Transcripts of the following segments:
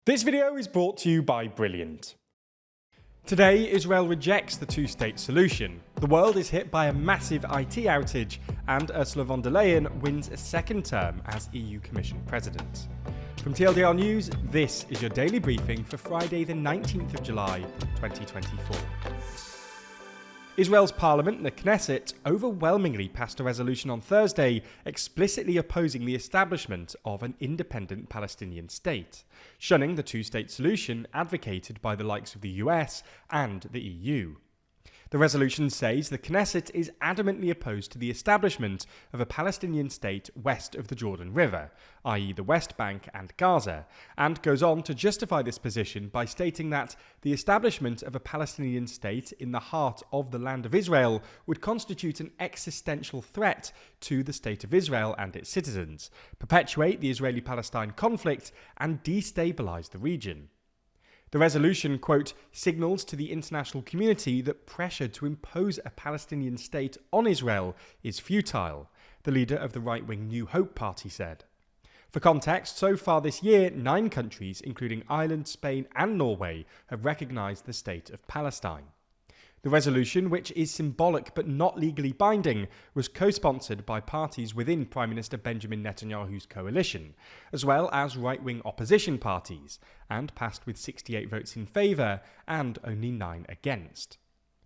This video is brought to you by Brilliant. Today, Israel rejects the two-state solution. The world is hit by a massive IT outage, and Ursula von der Leyen wins a second term as EU Commission President. From TLDR News, this is your daily briefing for Friday the 19th of July, 2024. Israel's parliament, the Knesset, overwhelmingly passed a resolution on Thursday explicitly opposing the establishment of an independent Palestinian state, shunning the two-state solution advocated by the likes of the US and the EU. The resolution says the Knesset is adamantly opposed to the establishment of a Palestinian state west of the Jordan River, i.e. the West Bank and Gaza, and goes on to justify this position by stating that the establishment of a Palestinian state in the heart of the land of Israel would constitute an existential threat to the state of Israel and its citizens, perpetuate the Israeli-Palestine conflict, and destabilize the region. The resolution, quote, signals to the international community that pressure to impose a Palestinian state on Israel is futile, the leader of the right-wing New Hope party said. For context, so far this year, 9 countries, including Ireland, Spain and Norway, have recognised the state of Palestine. The resolution, which is symbolic but not legally binding, was co-sponsored by parties within Prime Minister Benjamin Netanyahu's coalition, as well as right-wing opposition parties, and passed with 68 votes in favour and only 9 against.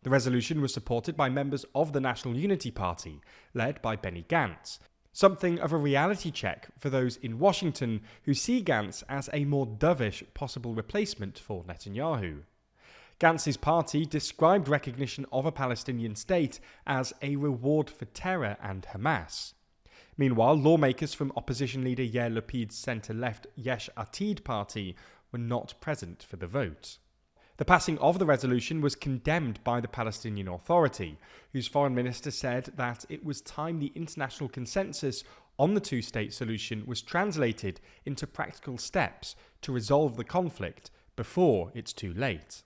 The resolution was supported by members of the National Unity Party, led by Benny Gantz, something of a reality check for those in Washington who see Gantz as a more dovish possible replacement for Netanyahu. Gantz's party described recognition of a Palestinian state as a reward for terror and Hamas. Meanwhile, lawmakers from opposition leader Yair Lapid's centre-left Yesh Atid party were not present for the vote. The passing of the resolution was condemned by the Palestinian Authority, whose foreign minister said that it was time the international consensus on the two-state solution was translated into practical steps to resolve the conflict before it's too late.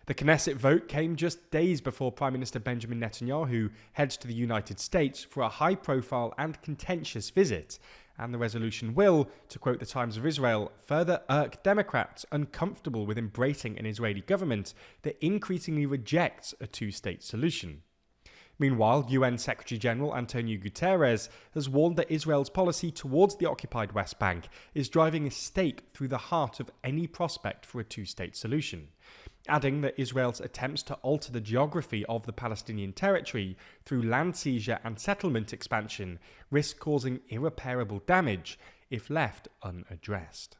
The Knesset vote came just days before Prime Minister Benjamin Netanyahu heads to the United States for a high-profile and contentious visit, and the resolution will, to quote the Times of Israel, further irk Democrats uncomfortable with embracing an Israeli government that increasingly rejects a two-state solution. Meanwhile, UN Secretary-General Antonio Guterres has warned that Israel's policy towards the occupied West Bank is driving a stake through the heart of any prospect for a two-state solution, adding that Israel's attempts to alter the geography of the Palestinian territory through land seizure and settlement expansion risk causing irreparable damage if left unaddressed.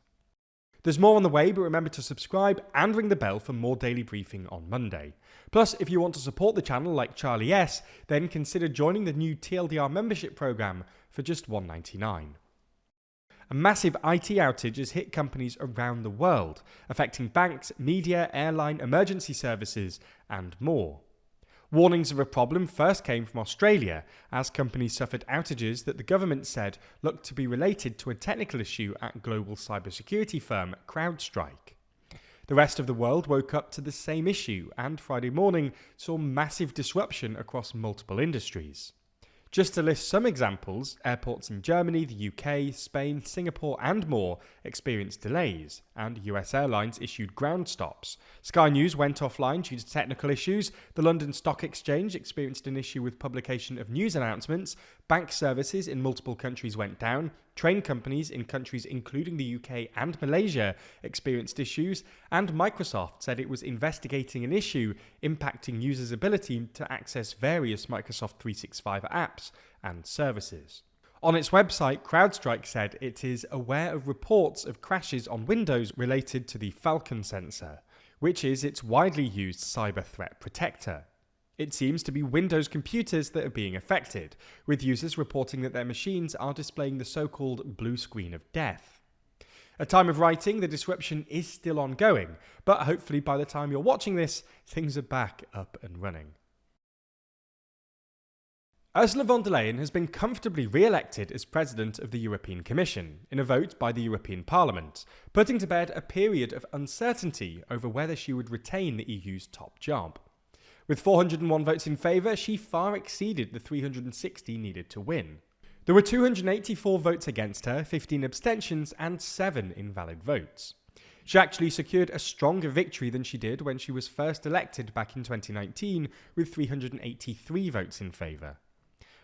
There's more on the way, but remember to subscribe and ring the bell for more daily briefing on Monday. Plus, if you want to support the channel like Charlie S, then consider joining the new TLDR membership program for just $1.99. A massive IT outage has hit companies around the world, affecting banks, media, airline, emergency services, and more. Warnings of a problem first came from Australia, as companies suffered outages that the government said looked to be related to a technical issue at global cybersecurity firm CrowdStrike. The rest of the world woke up to the same issue, and Friday morning saw massive disruption across multiple industries. Just to list some examples, airports in Germany, the UK, Spain, Singapore and more experienced delays, and US airlines issued ground stops. Sky News went offline due to technical issues, the London Stock Exchange experienced an issue with publication of news announcements, bank services in multiple countries went down, train companies in countries including the UK and Malaysia experienced issues, and Microsoft said it was investigating an issue impacting users' ability to access various Microsoft 365 apps and services. On its website, CrowdStrike said it is aware of reports of crashes on Windows related to the Falcon sensor, which is its widely used cyber threat protector. It seems to be Windows computers that are being affected, with users reporting that their machines are displaying the so-called blue screen of death. At time of writing, the disruption is still ongoing, but hopefully by the time you're watching this, things are back up and running. Ursula von der Leyen has been comfortably re-elected as President of the European Commission in a vote by the European Parliament, putting to bed a period of uncertainty over whether she would retain the EU's top job. With 401 votes in favour, she far exceeded the 360 needed to win. There were 284 votes against her, 15 abstentions and 7 invalid votes. She actually secured a stronger victory than she did when she was first elected back in 2019, with 383 votes in favour.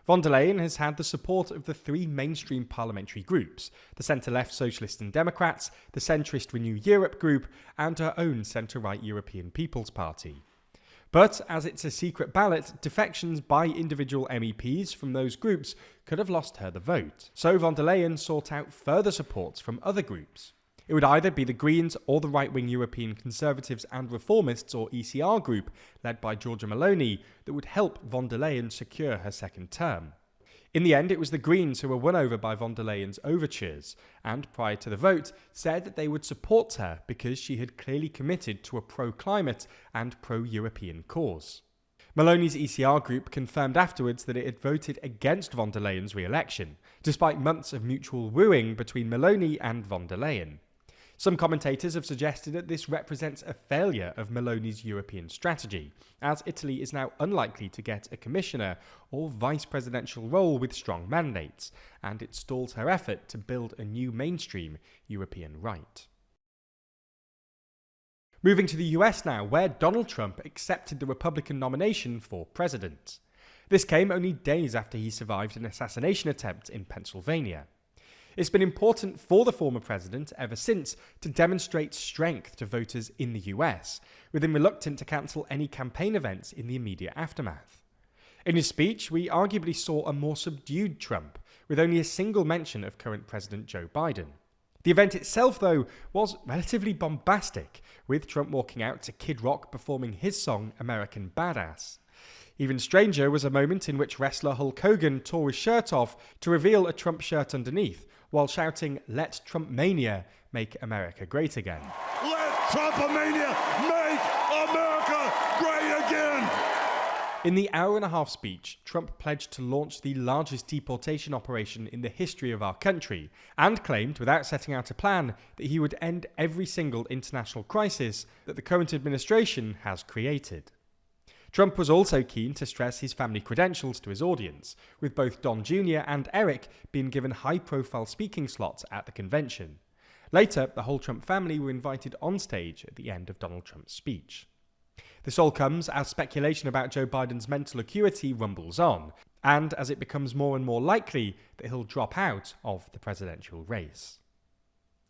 Von der Leyen has had the support of the three mainstream parliamentary groups, the centre-left Socialists and Democrats, the centrist Renew Europe group, and her own centre-right European People's Party. But as it's a secret ballot, defections by individual MEPs from those groups could have lost her the vote. So von der Leyen sought out further support from other groups. It would either be the Greens or the right-wing European Conservatives and Reformists, or ECR group, led by Giorgia Meloni, that would help von der Leyen secure her second term. In the end, it was the Greens who were won over by von der Leyen's overtures, and prior to the vote, said that they would support her because she had clearly committed to a pro-climate and pro-European cause. Meloni's ECR group confirmed afterwards that it had voted against von der Leyen's re-election, despite months of mutual wooing between Meloni and von der Leyen. Some commentators have suggested that this represents a failure of Meloni's European strategy, as Italy is now unlikely to get a commissioner or vice presidential role with strong mandates, and it stalls her effort to build a new mainstream European right. Moving to the US now, where Donald Trump accepted the Republican nomination for president. This came only days after he survived an assassination attempt in Pennsylvania. It's been important for the former president ever since to demonstrate strength to voters in the US, with him reluctant to cancel any campaign events in the immediate aftermath. In his speech, we arguably saw a more subdued Trump, with only a single mention of current President Joe Biden. The event itself, though, was relatively bombastic, with Trump walking out to Kid Rock performing his song American Badass. Even stranger was a moment in which wrestler Hulk Hogan tore his shirt off to reveal a Trump shirt underneath, while shouting, "Let Trumpmania make America great again." Let Trumpmania make America great again! In the hour-and-a-half speech, Trump pledged to launch the largest deportation operation in the history of our country, and claimed, without setting out a plan, that he would end every single international crisis that the current administration has created. Trump was also keen to stress his family credentials to his audience, with both Don Jr. and Eric being given high-profile speaking slots at the convention. Later, the whole Trump family were invited on stage at the end of Donald Trump's speech. This all comes as speculation about Joe Biden's mental acuity rumbles on, and as it becomes more and more likely that he'll drop out of the presidential race.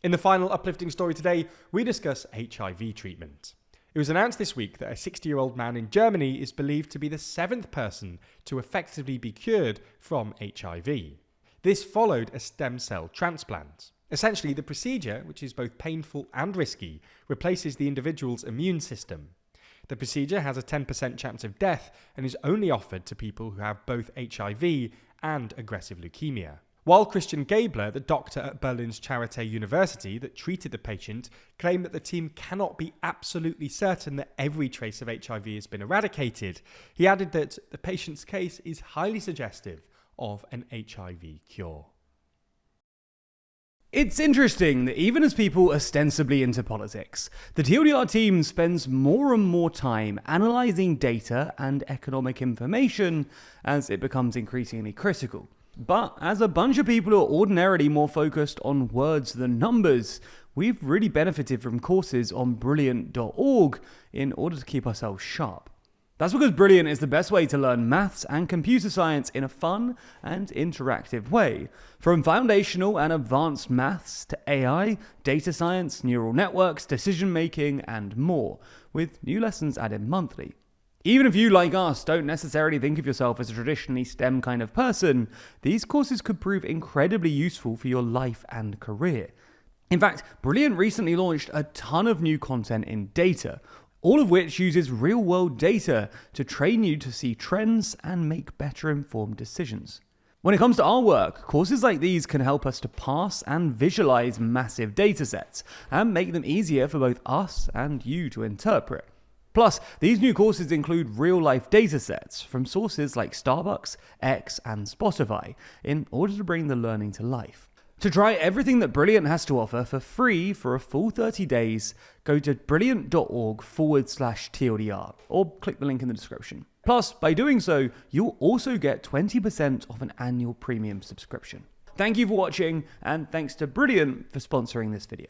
In the final uplifting story today, we discuss HIV treatment. It was announced this week that a 60-year-old man in Germany is believed to be the 7th person to effectively be cured from HIV. This followed a stem cell transplant. Essentially, the procedure, which is both painful and risky, replaces the individual's immune system. The procedure has a 10% chance of death and is only offered to people who have both HIV and aggressive leukemia. While Christian Gabler, the doctor at Berlin's Charité University that treated the patient, claimed that the team cannot be absolutely certain that every trace of HIV has been eradicated, he added that the patient's case is highly suggestive of an HIV cure. It's interesting that even as people ostensibly into politics, the TLDR team spends more and more time analysing data and economic information as it becomes increasingly critical. But as a bunch of people who are ordinarily more focused on words than numbers, we've really benefited from courses on Brilliant.org in order to keep ourselves sharp. That's because Brilliant is the best way to learn maths and computer science in a fun and interactive way. From foundational and advanced maths to AI, data science, neural networks, decision making, and more, with new lessons added monthly. Even if you, like us, don't necessarily think of yourself as a traditionally STEM kind of person, these courses could prove incredibly useful for your life and career. In fact, Brilliant recently launched a ton of new content in data, all of which uses real-world data to train you to see trends and make better informed decisions. When it comes to our work, courses like these can help us to parse and visualize massive datasets and make them easier for both us and you to interpret. Plus, these new courses include real-life datasets from sources like Starbucks, X, and Spotify in order to bring the learning to life. To try everything that Brilliant has to offer for free for a full 30 days, go to brilliant.org/TLDR or click the link in the description. Plus, by doing so, you'll also get 20% off an annual premium subscription. Thank you for watching, and thanks to Brilliant for sponsoring this video.